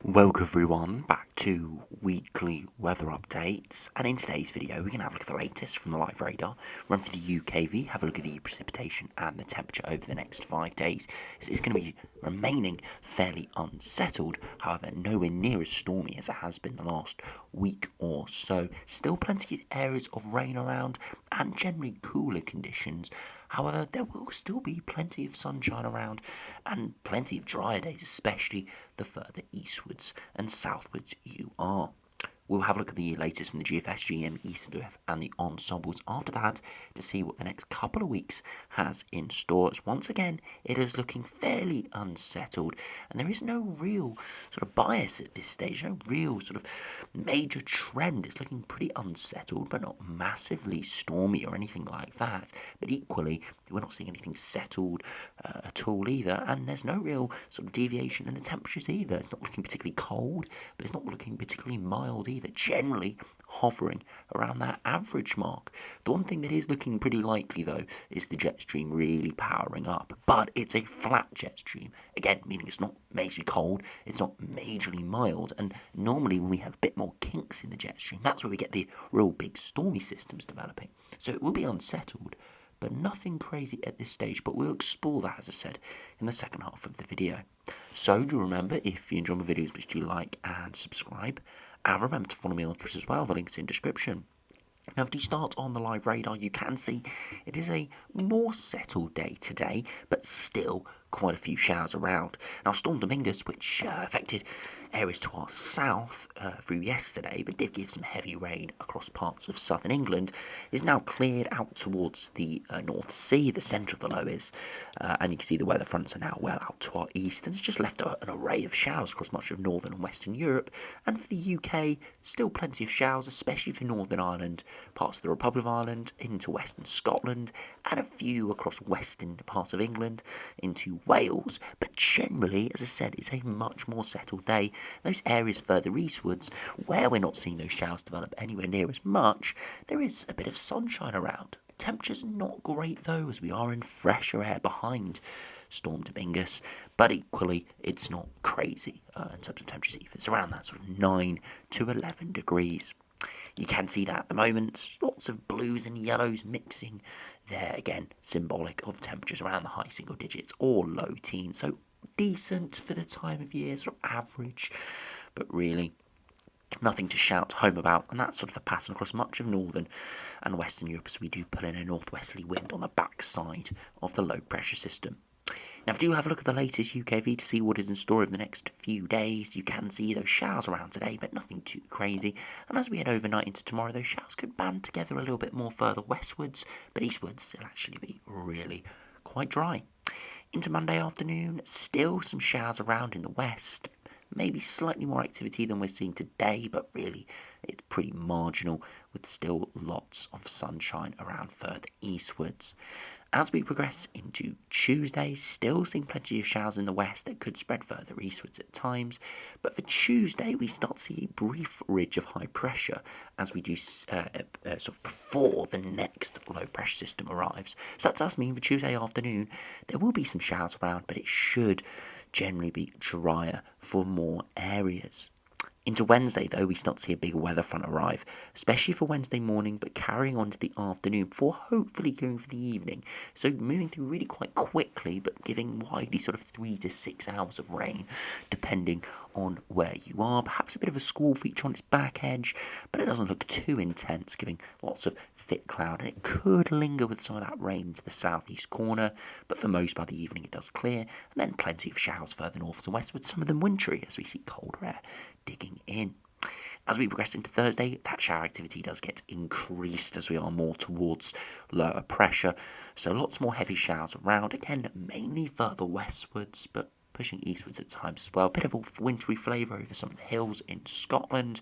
Welcome everyone back to weekly weather updates, and in today's video we're going to have a look at the latest from the live radar, run for the UKV, have a look at the precipitation and the temperature over the next 5 days. It's going to be remaining fairly unsettled, however nowhere near as stormy as it has been the last week or so. Still plenty of areas of rain around and generally cooler conditions. However, there will still be plenty of sunshine around and plenty of drier days, especially the further eastwards and southwards you are. We'll have a look at the latest from the GFS, GM, ECWF and the ensembles after that to see what the next couple of weeks has in store. Once again, it is looking fairly unsettled and there is no real sort of bias at this stage, no real sort of major trend. It's looking pretty unsettled but not massively stormy or anything like that. But equally, we're not seeing anything settled at all either, and there's no real sort of deviation in the temperatures either. It's not looking particularly cold, but it's not looking particularly mild either. Generally hovering around that average mark. The one thing that is looking pretty likely though is the jet stream really powering up, but it's a flat jet stream, again meaning it's not majorly cold, it's not majorly mild, and normally when we have a bit more kinks in the jet stream, that's where we get the real big stormy systems developing. So it will be unsettled, but nothing crazy at this stage, but we'll explore that, as I said, in the second half of the video. So do remember, if you enjoy my videos, please do like and subscribe, and remember to follow me on Twitter as well, the link's in description. Now, if you start on the live radar, you can see it is a more settled day today, but still quite a few showers around. Now, Storm Dominguez, which affected areas to our south through yesterday, but did give some heavy rain across parts of southern England, is now cleared out towards the North Sea, the centre of the low is, and you can see the weather fronts are now well out to our east, and it's just left an array of showers across much of northern and western Europe. And for the UK, still plenty of showers, especially for Northern Ireland, parts of the Republic of Ireland, into western Scotland, and a few across western parts of England into Wales. But generally, as I said, it's a much more settled day. Those areas further eastwards, where we're not seeing those showers develop anywhere near as much, there is a bit of sunshine around. Temperature's not great though, as we are in fresher air behind Storm Dominguez, but equally it's not crazy in terms of temperatures either. It's around that sort of 9 to 11 degrees. You can see that at the moment, lots of blues and yellows mixing there, again symbolic of temperatures around the high single digits or low teens, so decent for the time of year, sort of average, but really nothing to shout home about. And that's sort of the pattern across much of northern and western Europe, as we do pull in a northwesterly wind on the backside of the low pressure system. Now, if you do have a look at the latest UKV to see what is in store over the next few days, you can see those showers around today, but nothing too crazy. And as we head overnight into tomorrow, those showers could band together a little bit more further westwards, but eastwards it'll actually be really quite dry. Into Monday afternoon, still some showers around in the west, maybe slightly more activity than we're seeing today, but really it's pretty marginal, with still lots of sunshine around further eastwards. As we progress into Tuesday, still seeing plenty of showers in the west that could spread further eastwards at times, but for Tuesday we start to see a brief ridge of high pressure as we do sort of before the next low pressure system arrives. So that does mean for Tuesday afternoon there will be some showers around, but it should generally be drier for more areas. Into Wednesday, though, we start to see a bigger weather front arrive, especially for Wednesday morning, but carrying on to the afternoon before hopefully going for the evening. So moving through really quite quickly, but giving widely sort of 3 to 6 hours of rain, depending on where you are. Perhaps a bit of a squall feature on its back edge, but it doesn't look too intense, giving lots of thick cloud, and it could linger with some of that rain to the southeast corner, but for most by the evening it does clear, and then plenty of showers further north and westward, some of them wintry, as we see colder air digging in. As we progress into Thursday, that shower activity does get increased as we are more towards lower pressure, so lots more heavy showers around, again mainly further westwards, but pushing eastwards at times as well. A bit of a wintry flavour over some of the hills in Scotland,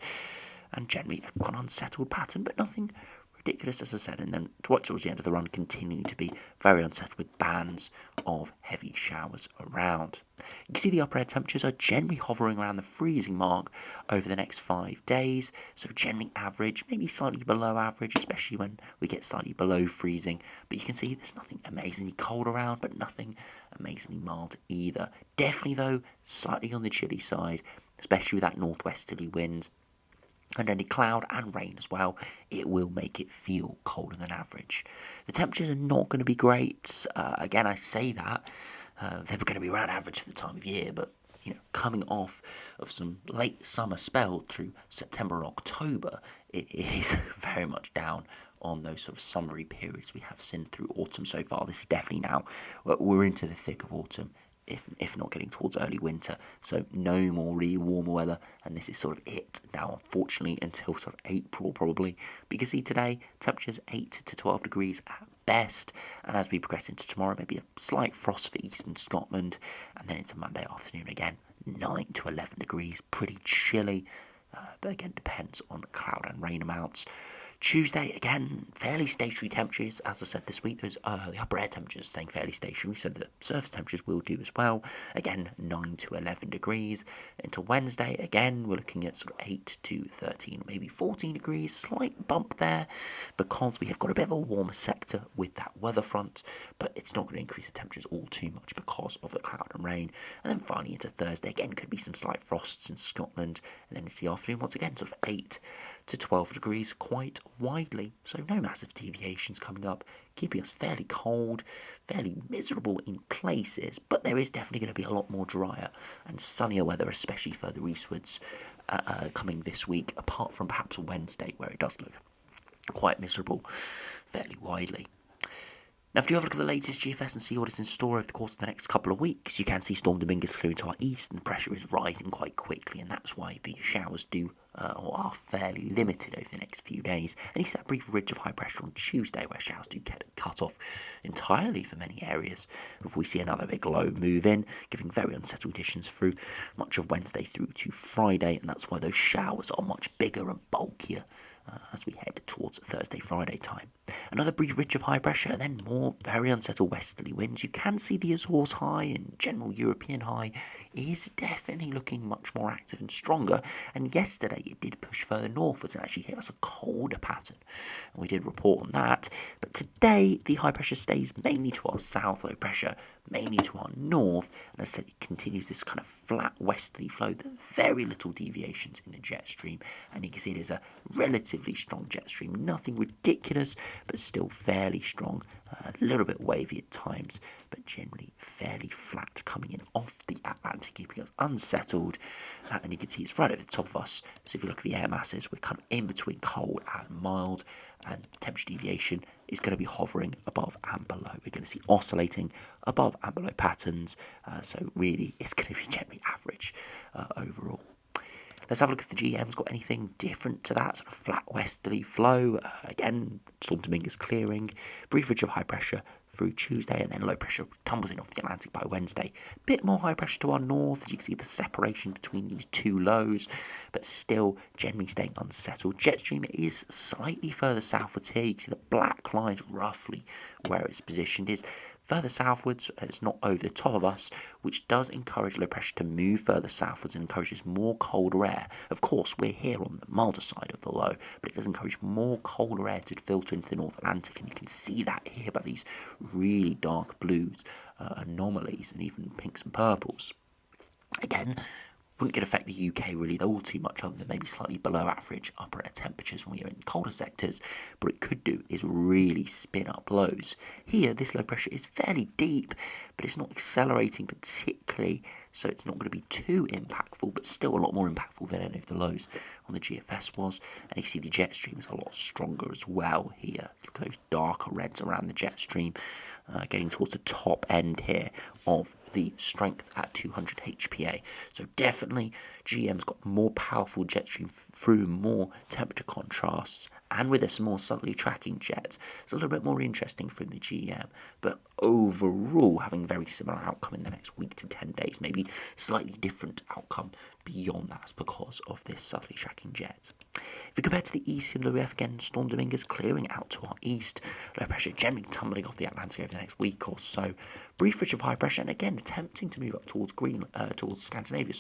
and generally a quite unsettled pattern, but nothing ridiculous, as I said. And then towards the end of the run, continuing to be very unsettled with bands of heavy showers around. You can see the upper air temperatures are generally hovering around the freezing mark over the next 5 days, so generally average, maybe slightly below average, especially when we get slightly below freezing. But you can see there's nothing amazingly cold around, but nothing amazingly mild either. Definitely though, slightly on the chilly side, especially with that northwesterly wind. And any cloud and rain as well, it will make it feel colder than average. The temperatures are not going to be great. Again, I say that. They're going to be around average for the time of year, but coming off of some late summer spell through September and October, it is very much down on those sort of summery periods we have seen through autumn so far. This is definitely now, we're into the thick of autumn, if not getting towards early winter. So no more really warmer weather, and this is sort of it now, unfortunately, until sort of April probably. But you can see today, temperatures 8 to 12 degrees at best, and as we progress into tomorrow, maybe a slight frost for eastern Scotland, and then into Monday afternoon again, 9 to 11 degrees, pretty chilly, but again depends on cloud and rain amounts. Tuesday, again, fairly stationary temperatures. As I said this week, the upper air temperatures staying fairly stationary, so the surface temperatures will do as well. Again, 9 to 11 degrees. Into Wednesday, again, we're looking at sort of 8 to 13, maybe 14 degrees. Slight bump there because we have got a bit of a warmer sector with that weather front, but it's not going to increase the temperatures all too much because of the cloud and rain. And then finally into Thursday, again, could be some slight frosts in Scotland. And then into the afternoon, once again, sort of 8 to 12 degrees quite widely, so no massive deviations coming up, keeping us fairly cold, fairly miserable in places, but there is definitely going to be a lot more drier and sunnier weather, especially further eastwards, coming this week, apart from perhaps Wednesday, where it does look quite miserable fairly widely. Now, if you have a look at the latest GFS and see what is in store over the course of the next couple of weeks, you can see Storm Dominguez clearing to our east, and the pressure is rising quite quickly, and that's why the showers are fairly limited over the next few days. And you see that brief ridge of high pressure on Tuesday, where showers do get cut off entirely for many areas. If we see another big low move in, giving very unsettled conditions through much of Wednesday through to Friday, and that's why those showers are much bigger and bulkier as we head towards Thursday, Friday time. Another brief ridge of high pressure, and then more very unsettled westerly winds. You can see the Azores high and general European high is definitely looking much more active and stronger. And yesterday it did push further northwards and actually gave us a colder pattern. And we did report on that. But today the high pressure stays mainly to our south, low pressure mainly to our north, and as I said, it continues this kind of flat westerly flow. There are very little deviations in the jet stream, and you can see it is a relatively strong jet stream. Nothing ridiculous, but still fairly strong. A little bit wavy at times, but generally fairly flat coming in off the Atlantic, keeping us unsettled. And you can see it's right over the top of us. So if you look at the air masses, we're kind of in between cold and mild, and temperature deviation is going to be hovering above and below. We're going to see oscillating above and below patterns. So really, it's going to be generally average overall. Let's have a look if the GM's got anything different to that, sort of flat westerly flow. Again, Storm Dominguez clearing, brief ridge of high pressure through Tuesday, and then low pressure tumbles in off the Atlantic by Wednesday. Bit more high pressure to our north, as you can see the separation between these two lows, but still generally staying unsettled. Jet stream is slightly further southwards here. You can see the black lines roughly where it's positioned is further southwards. It's not over the top of us, which does encourage low pressure to move further southwards and encourages more colder air. Of course, we're here on the milder side of the low, but it does encourage more colder air to filter into the North Atlantic, and you can see that here by these really dark blues, anomalies, and even pinks and purples. Again, wouldn't get affect the UK really all too much, other than maybe slightly below average upper air temperatures when we are in colder sectors. But what it could do is really spin up lows. Here, this low pressure is fairly deep, but it's not accelerating particularly, so it's not going to be too impactful, but still a lot more impactful than any of the lows on the GFS was. And you see the jet stream is a lot stronger as well here. Look at those darker reds around the jet stream, getting towards the top end here of the strength at 200 HPA. So definitely GM's got more powerful jet stream through more temperature contrasts, and with this more subtly tracking jets, it's a little bit more interesting from the GM. But overall, having very similar outcome in the next week to 10 days, maybe slightly different outcome beyond that because of this subtly tracking jet. If we compare to the east in Louis again, Storm Dominguez clearing out to our east, low pressure generally tumbling off the Atlantic over the next week or so. Brief ridge of high pressure, and again attempting to move up towards towards Scandinavia,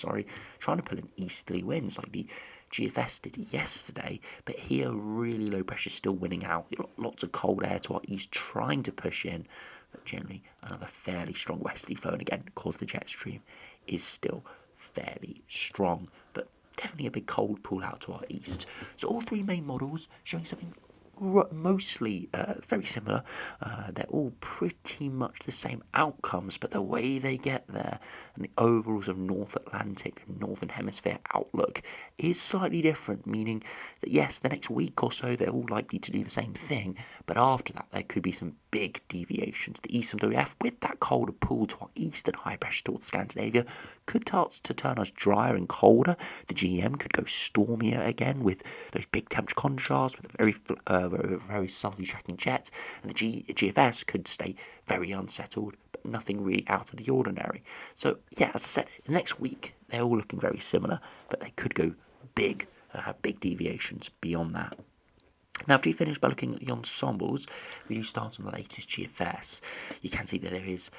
trying to pull in easterly winds like the GFS did yesterday, but here really low pressure still winning out. Lots of cold air to our east trying to push in, but generally another fairly strong westerly flow, and again, of course the jet stream is still fairly strong, but definitely a big cold pull out to our east. So all three main models showing something mostly very similar. They're all pretty much the same outcomes, but the way they get there and the overall sort of North Atlantic, Northern Hemisphere outlook is slightly different, meaning that yes, the next week or so they're all likely to do the same thing, but after that there could be some big deviations. The eastern WF, with that colder pull to our east and high pressure towards Scandinavia, could start to turn us drier and colder. The GEM could go stormier again with those big temperature contrasts, with a very southerly tracking jet, and the GFS could stay very unsettled, but nothing really out of the ordinary. So yeah, as I said, next week they're all looking very similar, but they could go big, have big deviations beyond that. Now, after you finish by looking at the ensembles, we do start on the latest GFS. You can see that there is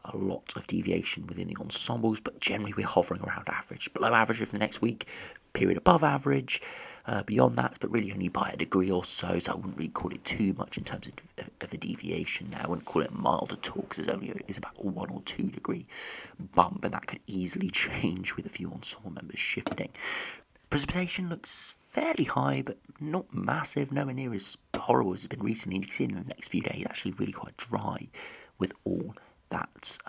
a lot of deviation within the ensembles, but generally we're hovering around average. Below average for the next week, period above average, beyond that, but really only by a degree or so, so I wouldn't really call it too much in terms of a deviation there. I wouldn't call it mild at all, because it's about a 1 or 2 degree bump, and that could easily change with a few ensemble members shifting. Precipitation looks fairly high, but not massive, nowhere near as horrible as it's been recently. You can see in the next few days, actually really quite dry with all that,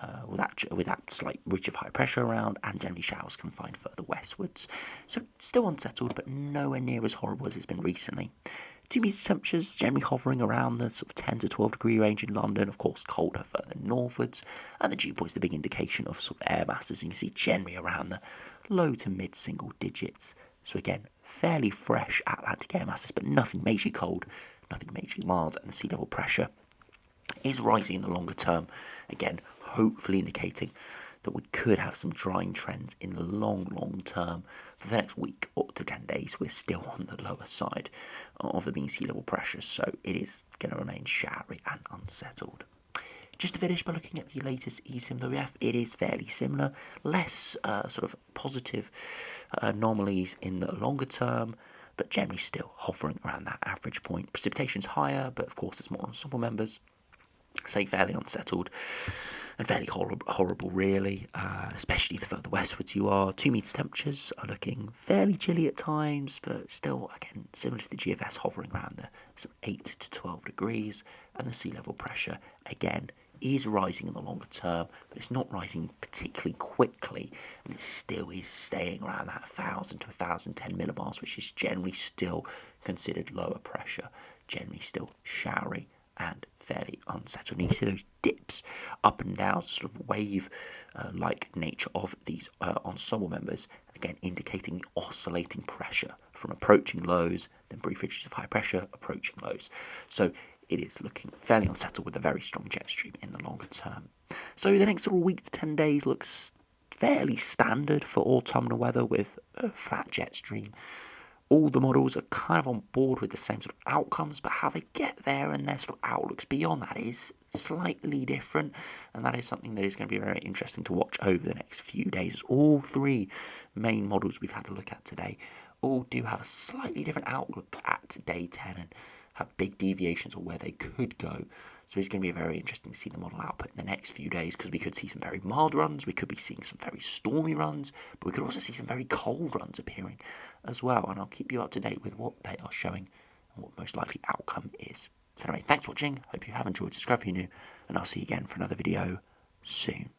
with that slight ridge of high pressure around, and generally showers confined further westwards. So still unsettled, but nowhere near as horrible as it's been recently. 2 meter temperatures generally hovering around the sort of 10 to 12 degree range in London, of course colder further northwards, and the dew point is the big indication of sort of air masses. You can see generally around the low to mid single digits. So again, fairly fresh Atlantic air masses, but nothing majorly cold, nothing majorly mild, and the sea level pressure is rising in the longer term. Again, hopefully indicating that we could have some drying trends in the long term. For the next week up to 10 days, we're still on the lower side of the mean sea level pressure, so it is going to remain showery and unsettled. Just to finish by looking at the latest ECMWF, it is fairly similar, less sort of positive anomalies in the longer term, but generally still hovering around that average point. Precipitation's higher, but of course there's more ensemble members, say fairly unsettled and fairly horrible really, especially the further westwards you are. 2 meter temperatures are looking fairly chilly at times, but still, again, similar to the GFS, hovering around the sort of 8 to 12 degrees, and the sea level pressure, again, is rising in the longer term, but it's not rising particularly quickly, and it still is staying around that 1,000 to 1,010 millibars, which is generally still considered lower pressure, generally still showery and fairly unsettled. And you see those dips up and down, sort of wave-like nature of these ensemble members, again indicating the oscillating pressure from approaching lows, then brief ridges of high pressure, approaching lows. So it is looking fairly unsettled with a very strong jet stream in the longer term. So the next sort of week to 10 days looks fairly standard for autumnal weather with a flat jet stream. All the models are kind of on board with the same sort of outcomes, but how they get there and their sort of outlooks beyond that is slightly different, and that is something that is going to be very interesting to watch over the next few days. All three main models we've had a look at today all do have a slightly different outlook at day 10 and have big deviations on where they could go. So it's going to be very interesting to see the model output in the next few days, because we could see some very mild runs, we could be seeing some very stormy runs, but we could also see some very cold runs appearing as well. And I'll keep you up to date with what they are showing and what the most likely outcome is. So anyway, thanks for watching. Hope you have enjoyed. Subscribe if you're new, and I'll see you again for another video soon.